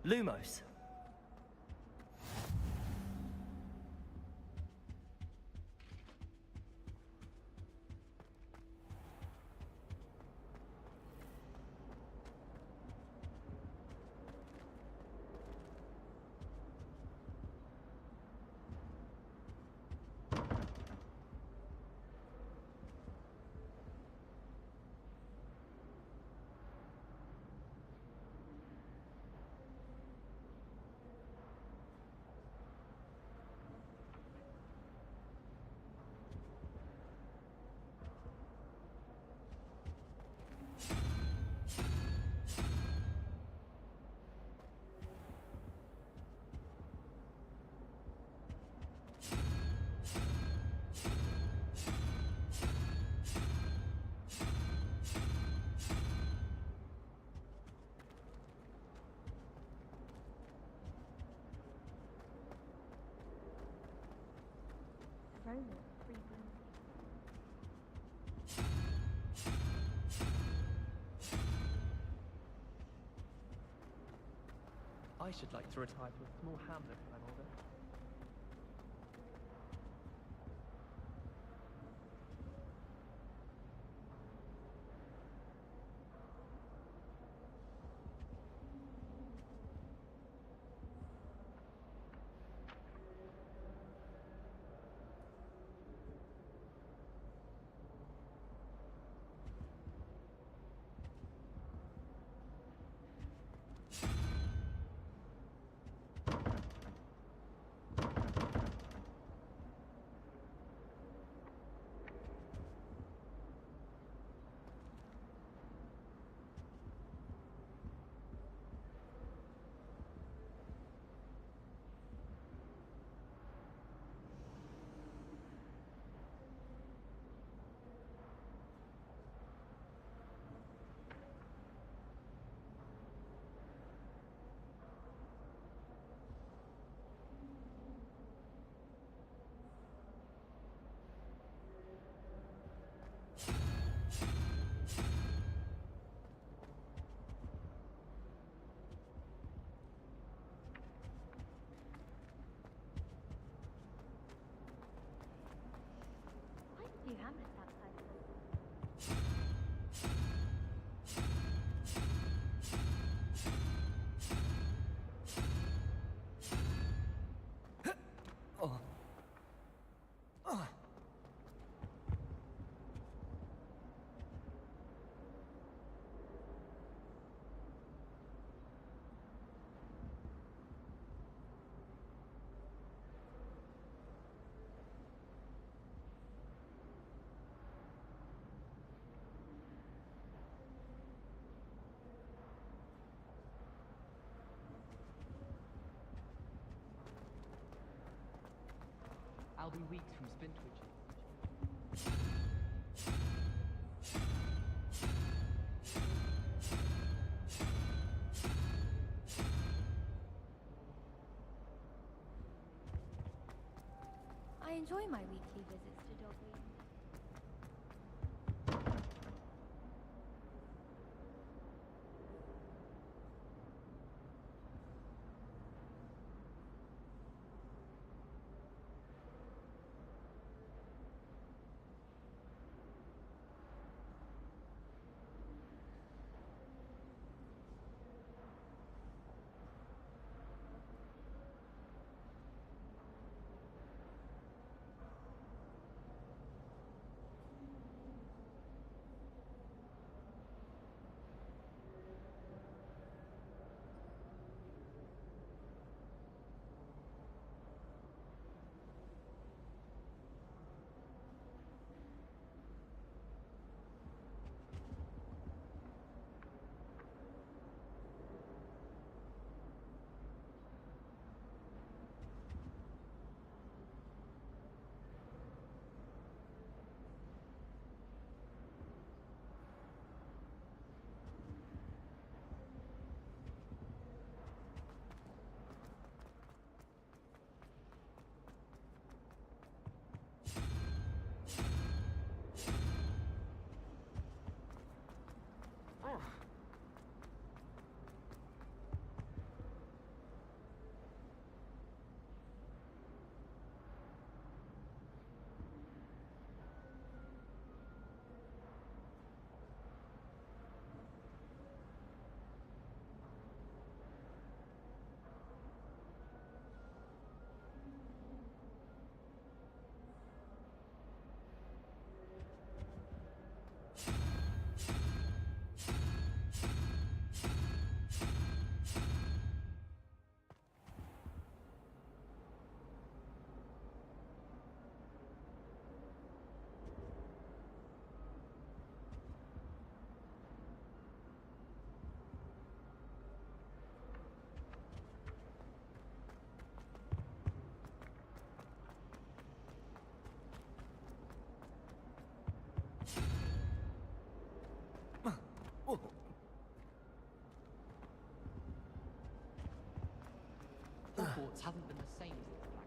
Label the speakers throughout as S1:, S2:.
S1: Lumos.
S2: I should like to retire to a small hamlet when I'm older.
S3: Few hamlets outside of us.
S2: I'll be weeks from Spintwitch.
S3: I enjoy my weekly visits to Dogweed.
S2: Hogwarts hasn't been the same since Black.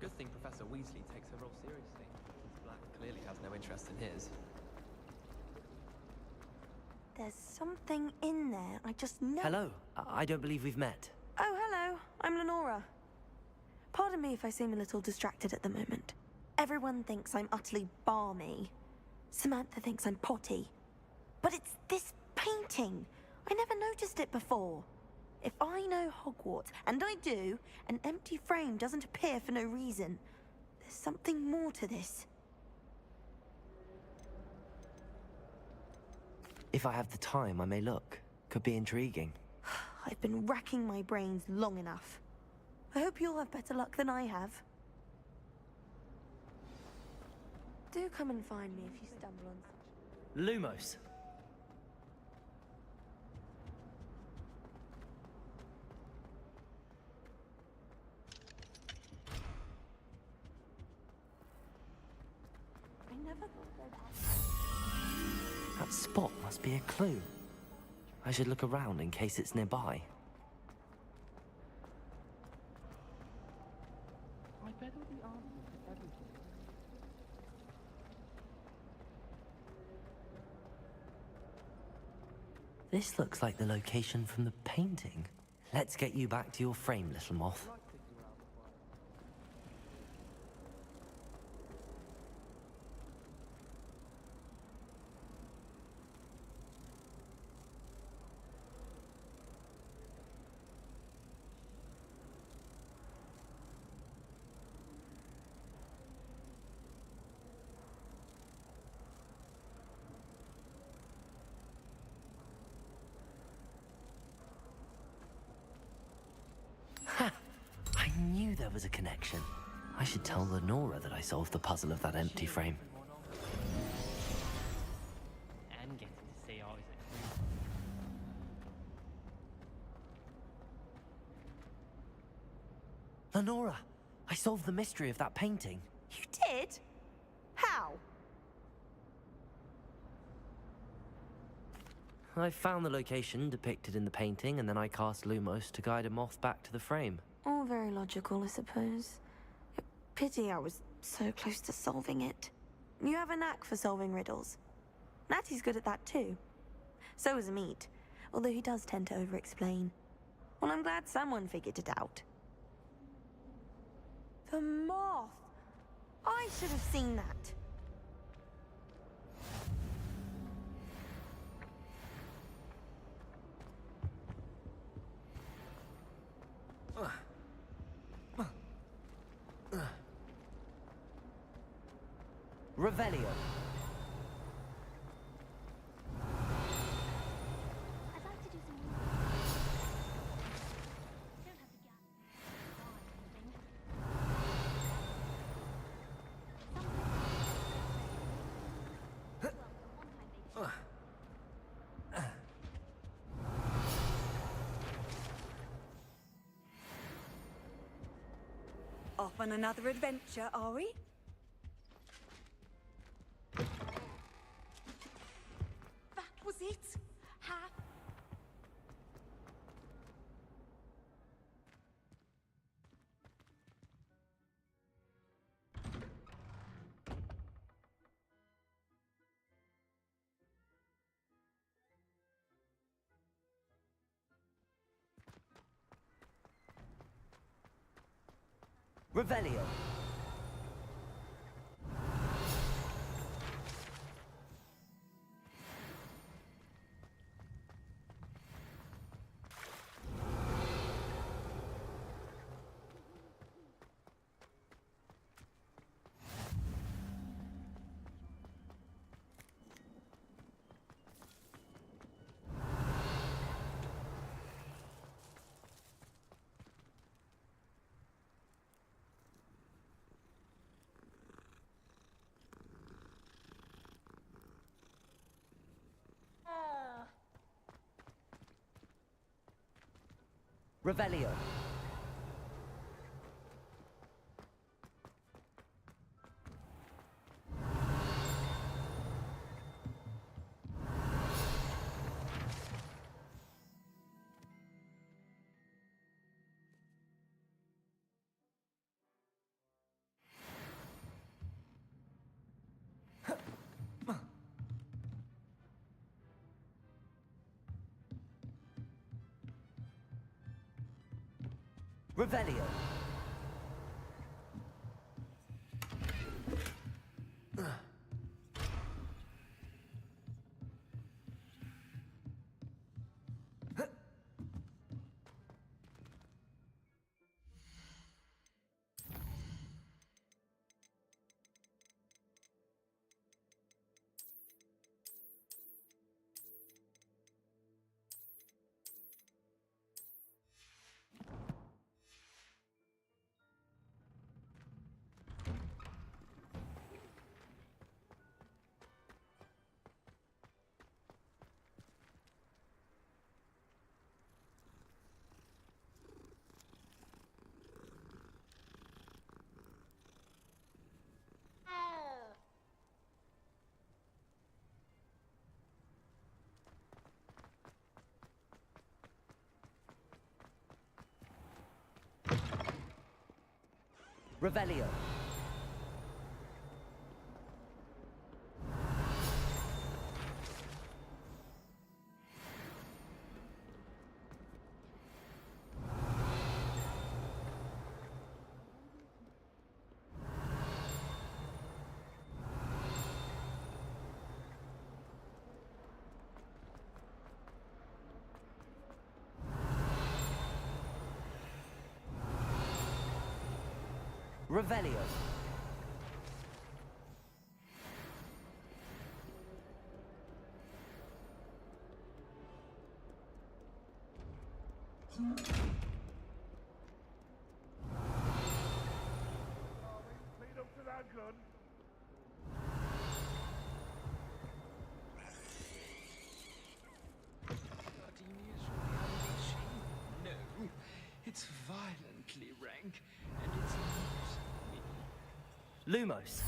S2: Good thing Professor Weasley takes her role seriously, since Black clearly has no interest in his.
S3: There's something in there, I just know.
S1: Hello. I don't believe we've met.
S3: Oh, hello. I'm Lenora. Pardon me if I seem a little distracted at the moment. Everyone thinks I'm utterly balmy. Samantha thinks I'm potty. But it's this painting. I never noticed it before. If I know Hogwarts, and I do, an empty frame doesn't appear for no reason. There's something more to this.
S1: If I have the time, I may look. Could be intriguing.
S3: I've been racking my brains long enough. I hope you'll have better luck than I have. Do come and find me if you stumble on such...
S1: Lumos.
S3: I never thought
S1: That spot must be a clue. I should look around in case it's nearby.
S2: I bet all the answers to everything.
S1: This looks like the location from the painting. Let's get you back to your frame, little moth.
S2: I like thinking around the fire.
S1: Ha! I knew there was a connection. I should tell Lenora that I solved the puzzle of that empty frame.
S2: And getting to say Isaac.
S1: Lenora! I solved the mystery of that painting.
S3: You did? How?
S1: I found the location depicted in the painting, and then I cast Lumos to guide a moth back to the frame.
S3: All very logical, I suppose. Pity I was so close to solving it. You have a knack for solving riddles. Natty's good at that too. So is Amit, although he does tend to over-explain. Well, I'm glad someone figured it out. The moth! I should have seen that.
S1: Revelio.
S4: I'd like to do some don't have the gas or anything.
S5: Off on another adventure, are we? That was it? Ha!
S1: Revelio. Revelio. Revelio. Revelio. Revelio.
S6: Lead up to that gun.
S2: Gardenia's unleashing? No, it's violently rank, and it's not me.
S1: Lumos.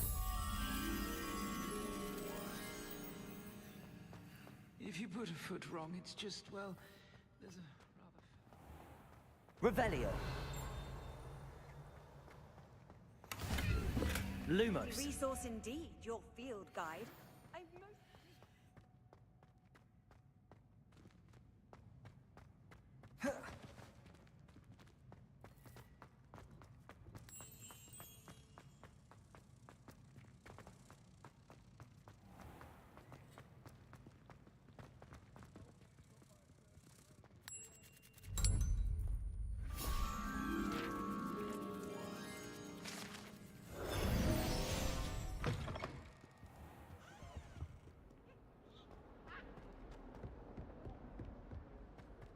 S2: If you put a foot wrong, it's just, well, there's a rather...
S1: Revelio. Lumos.
S5: Resource indeed, your field guide. I most...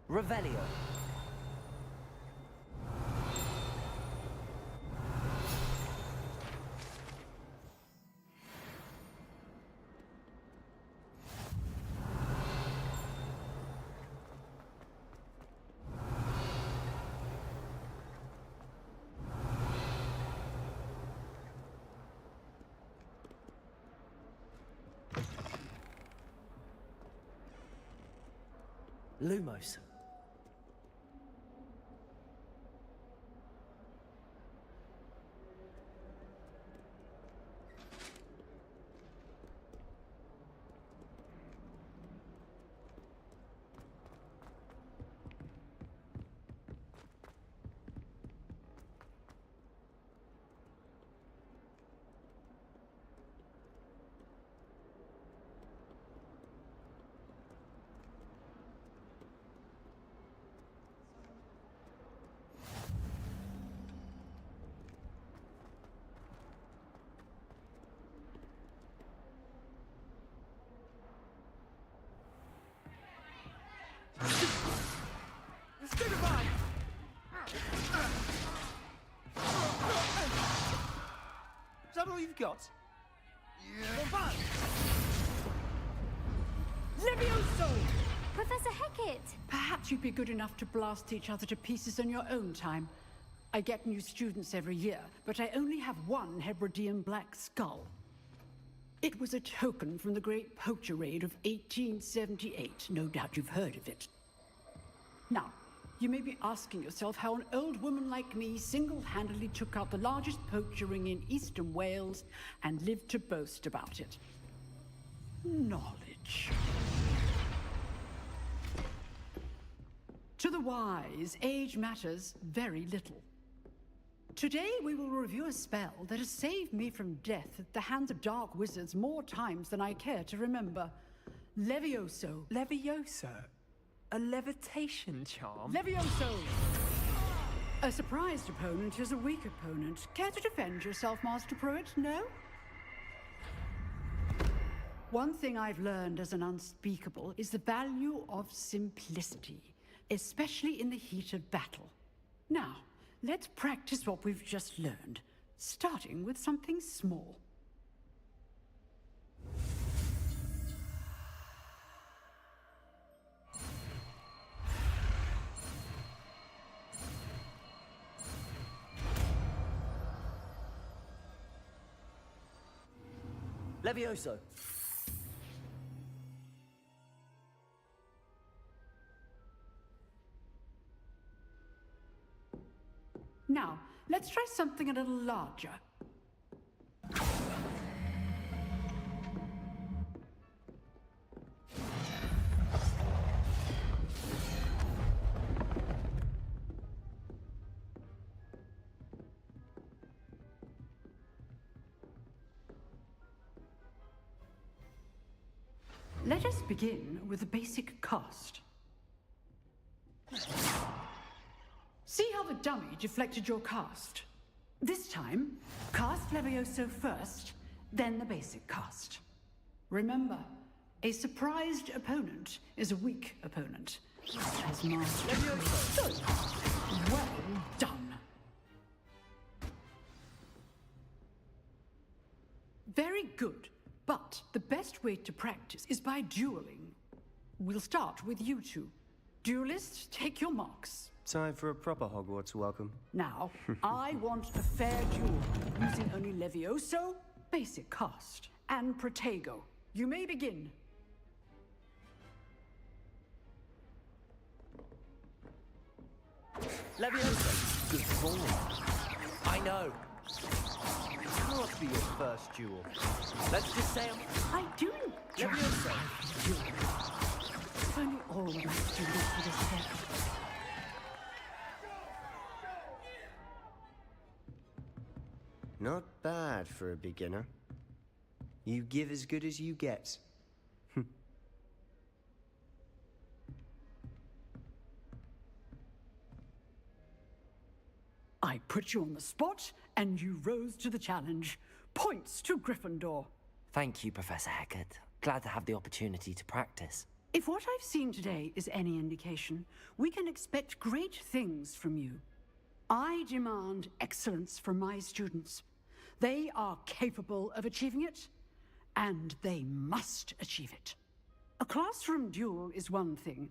S1: Revelio. Lumos.
S2: Is that all you've got?
S7: Levioso!
S4: Professor Hecat!
S7: Perhaps you'd be good enough to blast each other to pieces on your own time. I get new students every year, but I only have one Hebridean black skull. It was a token from the Great Poacher Raid of 1878. No doubt you've heard of it. Now, you may be asking yourself how an old woman like me single-handedly took out the largest poacher ring in eastern Wales and lived to boast about it. Knowledge. To the wise, age matters very little. Today we will review a spell that has saved me from death at the hands of dark wizards more times than I care to remember. Levioso.
S2: Levioso? A levitation charm?
S7: Levioso! A surprised opponent is a weak opponent. Care to defend yourself, Master Pruitt? No? One thing I've learned as an unspeakable is the value of simplicity, especially in the heat of battle. Now, let's practice what we've just learned, starting with something small.
S1: Levioso.
S7: Now, let's try something a little larger. Let us begin with the basic cast. See how the dummy deflected your cast? This time, cast Levioso first, then the basic cast. Remember, a surprised opponent is a weak opponent. As Master Levioso. Well done. Very good. But the best way to practice is by dueling. We'll start with you two. Duelists, take your marks.
S8: Time for a proper Hogwarts welcome.
S7: Now, I want a fair duel, using only Levioso, basic cast, and Protego. You may begin.
S1: Levioso. Good ball. I know.
S8: be your first duel.
S2: Let's just say
S7: I do enjoy
S2: Leviosa.
S7: dueling. If only all of my students would accept.
S8: Not bad for a beginner. You give as good as you get.
S7: I put you on the spot, and you rose to the challenge. Points to Gryffindor.
S1: Thank you, Professor Hecat. Glad to have the opportunity to practice.
S7: If what I've seen today is any indication, we can expect great things from you. I demand excellence from my students. They are capable of achieving it, and they must achieve it. A classroom duel is one thing,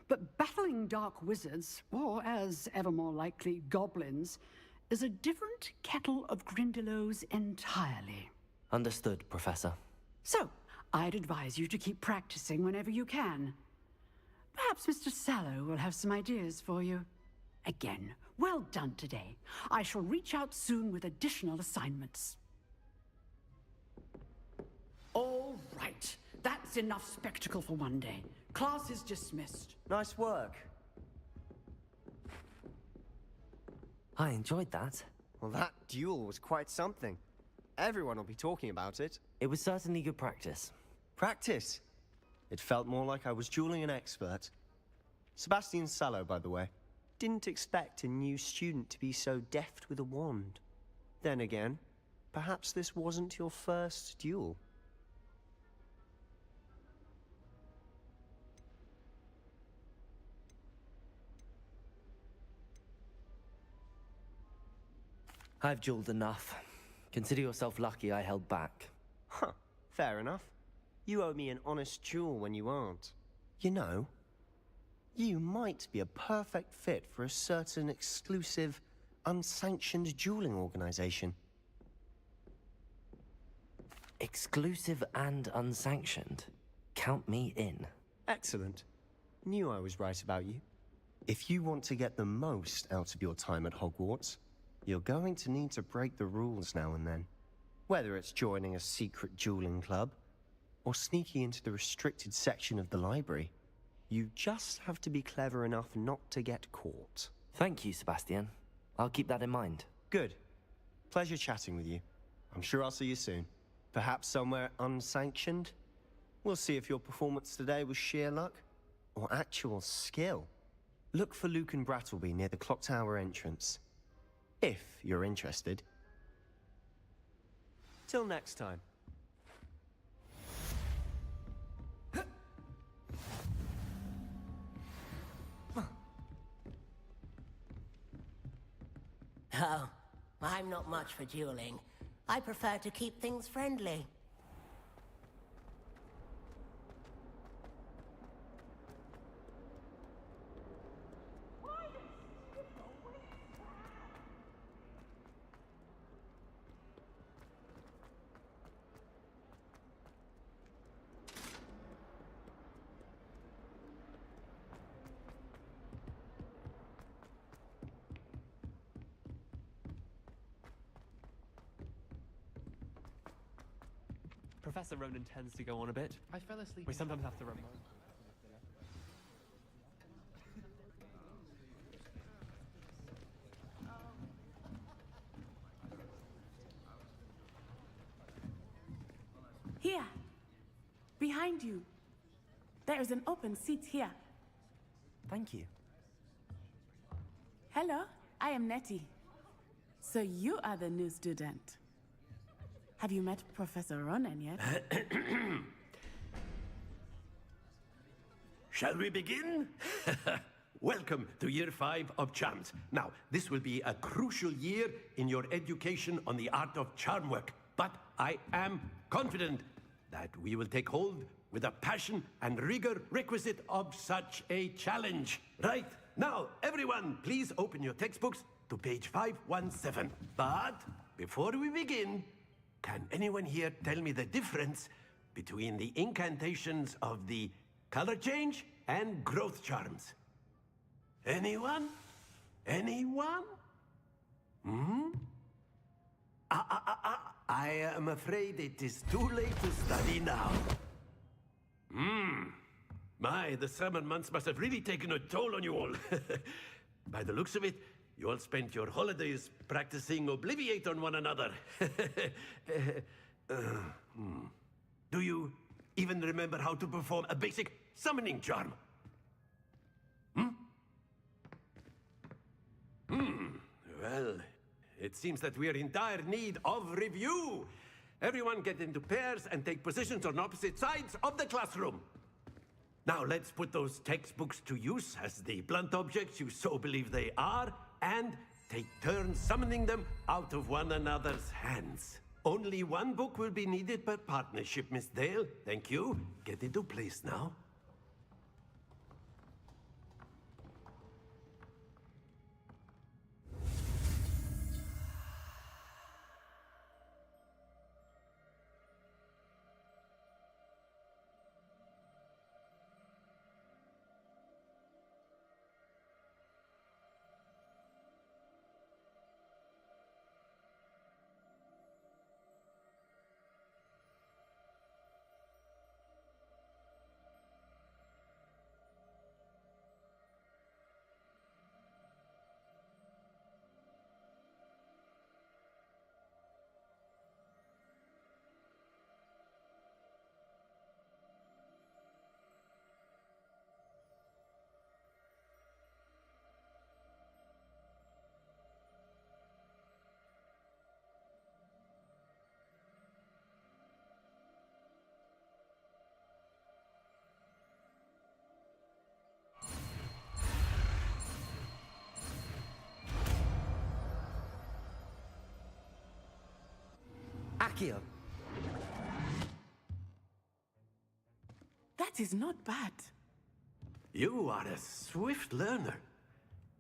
S7: but battling dark wizards, or as ever more likely, goblins, is a different kettle of Grindylows entirely.
S1: Understood, Professor.
S7: So, I'd advise you to keep practicing whenever you can. Perhaps Mr. Sallow will have some ideas for you. Again, well done today. I shall reach out soon with additional assignments. All right. That's enough spectacle for one day. Class is dismissed.
S8: Nice work.
S1: I enjoyed that.
S8: Well, that duel was quite something. Everyone will be talking about it.
S1: It was certainly good practice.
S8: Practice. It felt more like I was dueling an expert. Sebastian Sallow, by the way. Didn't expect a new student to be so deft with a wand. Then again, perhaps this wasn't your first duel.
S1: I've dueled enough. Consider yourself lucky I held back.
S8: Huh, fair enough. You owe me an honest duel when you aren't. You know, you might be a perfect fit for a certain exclusive, unsanctioned dueling organization.
S1: Exclusive and unsanctioned. Count me in.
S8: Excellent. Knew I was right about you. If you want to get the most out of your time at Hogwarts, you're going to need to break the rules now and then. Whether it's joining a secret dueling club, or sneaking into the restricted section of the library, you just have to be clever enough not to get caught.
S1: Thank you, Sebastian. I'll keep that in mind.
S8: Good. Pleasure chatting with you. I'm sure I'll see you soon. Perhaps somewhere unsanctioned? We'll see if your performance today was sheer luck, or actual skill. Look for Luke and Brattleby near the clock tower entrance. If you're interested. Till next time.
S9: Oh, I'm not much for dueling. I prefer to keep things friendly.
S2: Professor Ronan tends to go on a bit.
S6: I fell asleep.
S2: We sometimes have to remind.
S10: Here. Behind you. There is an open seat here.
S1: Thank you.
S10: Hello, I am Nettie. So you are the new student. Have you met Professor Ronan yet?
S11: Shall we begin? Welcome to Year 5 of Charms. Now, this will be a crucial year in your education on the art of charm work. But I am confident that we will take hold with the passion and rigor requisite of such a challenge. Right, now, everyone, please open your textbooks to page 517. But before we begin, can anyone here tell me the difference between the incantations of the color change and growth charms? Anyone? Anyone? I I am afraid it is too late to study now. My, the summer months must have really taken a toll on you all. By the looks of it, you all spent your holidays practicing Obliviate on one another. Do you even remember how to perform a basic summoning charm? Well, it seems that we are in dire need of review. Everyone get into pairs and take positions on opposite sides of the classroom. Now let's put those textbooks to use as the blunt objects you so believe they are, and take turns summoning them out of one another's hands. Only one book will be needed per partnership, Miss Dale. Thank you. Get into place now.
S1: Accio.
S10: That is not bad.
S11: You are a swift learner.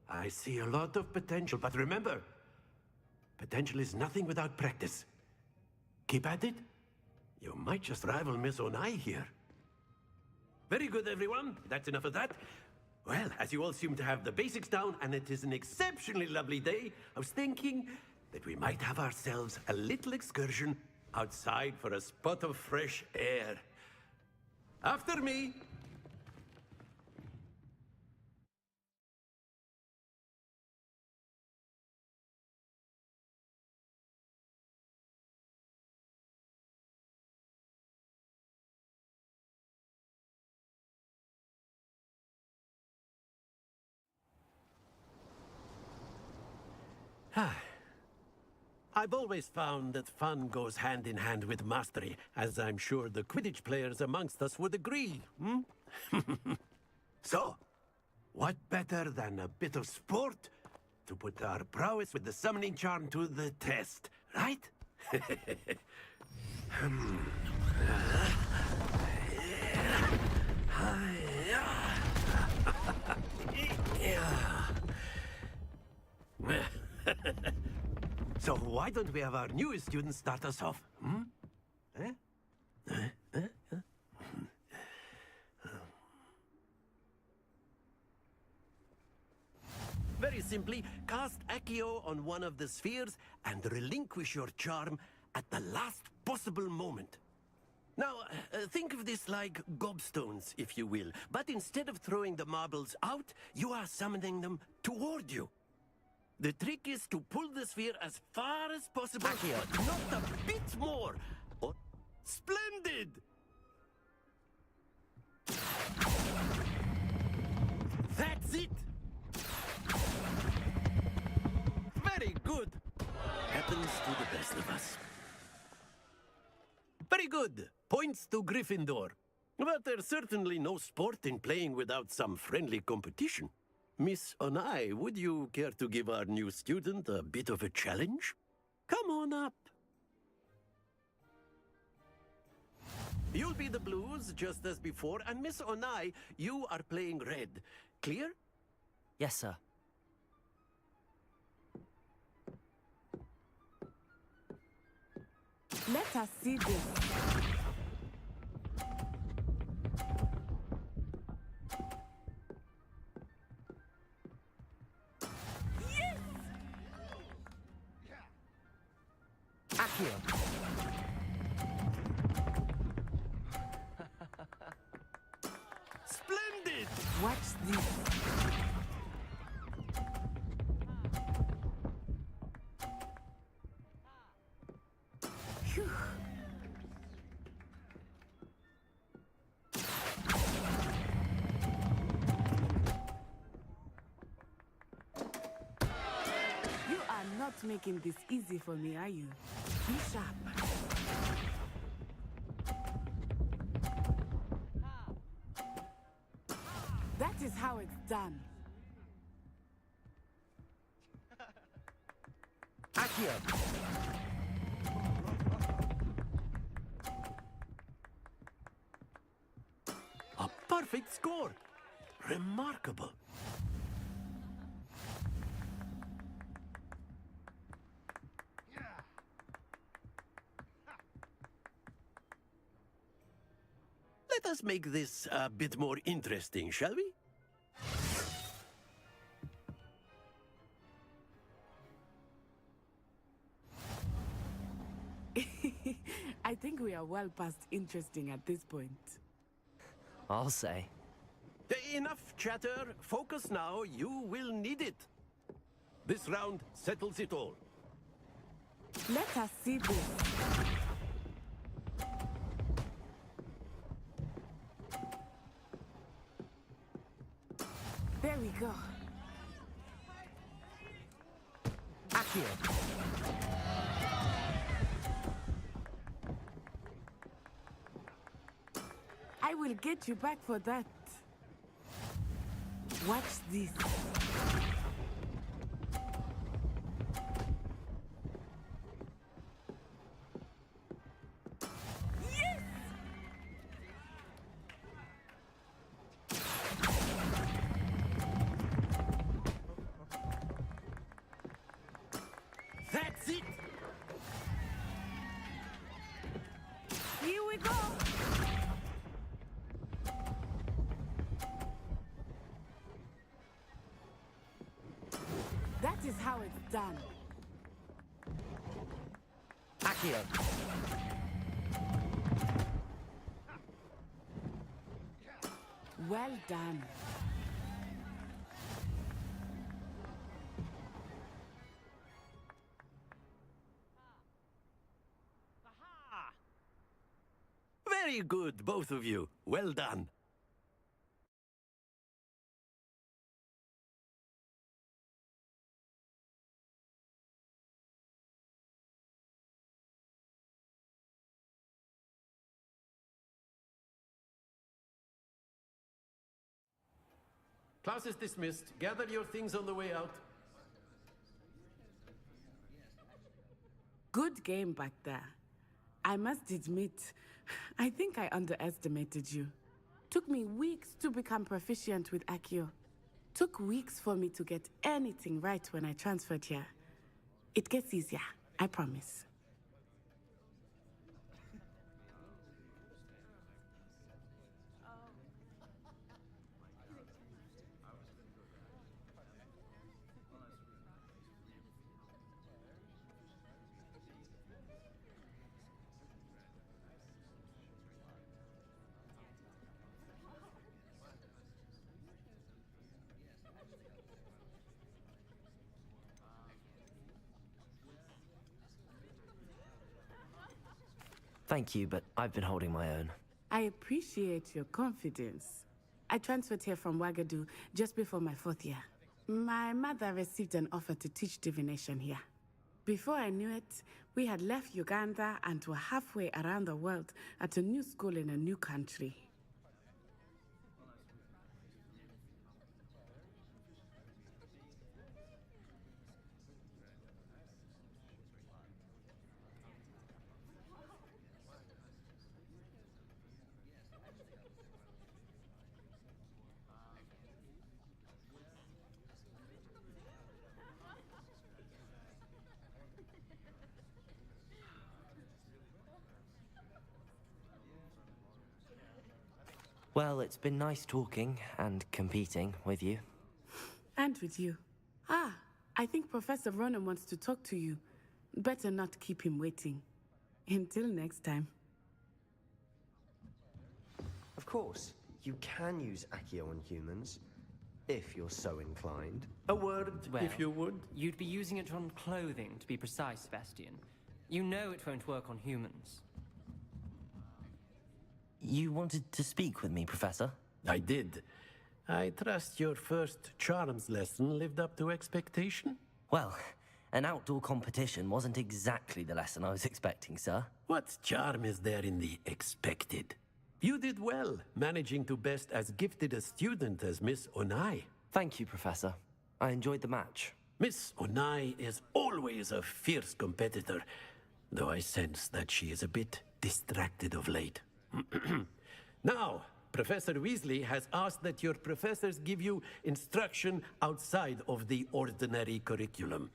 S11: I see a lot of potential, but remember, potential is nothing without practice. Keep at it. You might just rival Miss Onai here. Very good, everyone. That's enough of that. Well, as you all seem to have the basics down, and it is an exceptionally lovely day, I was thinking that we might have ourselves a little excursion outside for a spot of fresh air. After me. I've always found that fun goes hand in hand with mastery, as I'm sure the Quidditch players amongst us would agree. So, what better than a bit of sport to put our prowess with the summoning charm to the test, right? So why don't we have our newest student start us off? Very simply, cast Accio on one of the spheres and relinquish your charm at the last possible moment. Now, think of this like gobstones, if you will. But instead of throwing the marbles out, you are summoning them toward you. The trick is to pull the sphere as far as possible, but not a bit more. Oh, splendid! That's it! Very good! Happens to the best of us. Very good. Points to Gryffindor. But there's certainly no sport in playing without some friendly competition. Miss Onai, would you care to give our new student a bit of a challenge? Come on up. You'll be the blues, just as before, and Miss Onai, you are playing red. Clear?
S1: Yes, sir.
S10: Let us see this.
S1: Accio.
S10: Watch this. Phew. You are not making this easy for me, are you? Be sharp. That is how it's done.
S8: Accio!
S11: A perfect score! Remarkable. Let us make this a bit more interesting, shall we?
S10: I think we are well past interesting at this point.
S1: I'll say.
S11: Enough chatter. Focus now. You will need it. This round settles it all.
S10: Let us see this. There we go.
S8: Accio!
S10: I will get you back for that. Watch this. Yes!
S11: That's it!
S10: Here we go. That is how it's done.
S8: Accio!
S10: Well done.
S11: Very good, both of you. Well done. Class is dismissed. Gather your things on the way out.
S10: Good game back there. I must admit, I think I underestimated you. Took me weeks to become proficient with Accio. Took weeks for me to get anything right when I transferred here. It gets easier, I promise.
S1: Thank you, but I've been holding my own.
S10: I appreciate your confidence. I transferred here from Ouagadougou just before my 4th year. My mother received an offer to teach divination here. Before I knew it, we had left Uganda and were halfway around the world at a new school in a new country.
S1: Well, it's been nice talking and competing with you.
S10: And with you. Ah, I think Professor Ronan wants to talk to you. Better not keep him waiting. Until next time.
S8: Of course. you can use Accio on humans, if you're so inclined.
S11: A word,
S2: Well,
S11: if you would.
S2: You'd be using it on clothing, to be precise, Sebastian. You know it won't work on humans.
S1: You wanted to speak with me, Professor?
S11: I did. I trust your first charms lesson lived up to expectation?
S1: Well, an outdoor competition wasn't exactly the lesson I was expecting, sir.
S11: What charm is there in the expected? You did well, managing to best as gifted a student as Miss Onai.
S1: Thank you, Professor. I enjoyed the match.
S11: Miss Onai is always a fierce competitor, though I sense that she is a bit distracted of late. Now, Professor Weasley has asked that your professors give you instruction outside of the ordinary curriculum.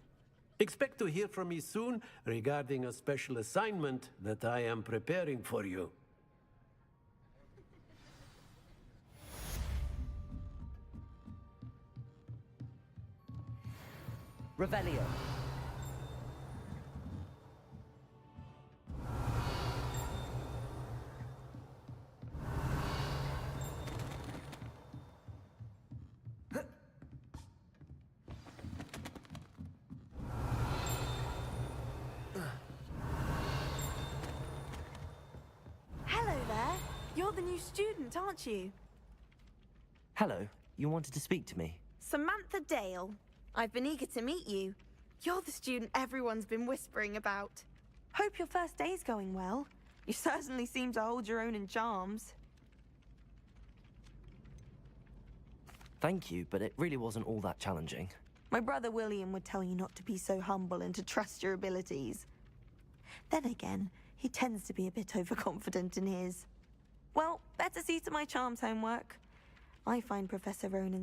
S11: Expect to hear from me soon regarding a special assignment that I am preparing for you.
S1: Revelio.
S3: Hello there. You're the new student, aren't you?
S1: Hello, you wanted to speak to me?
S3: Samantha Dale. I've been eager to meet you. You're the student everyone's been whispering about. Hope your first day's going well. You certainly seem to hold your own in charms.
S1: Thank you, but it really wasn't all that challenging.
S3: My brother William would tell you not to be so humble and to trust your abilities. Then again, he tends to be a bit overconfident in his. Well, better see to my charms homework. I find Professor Ronan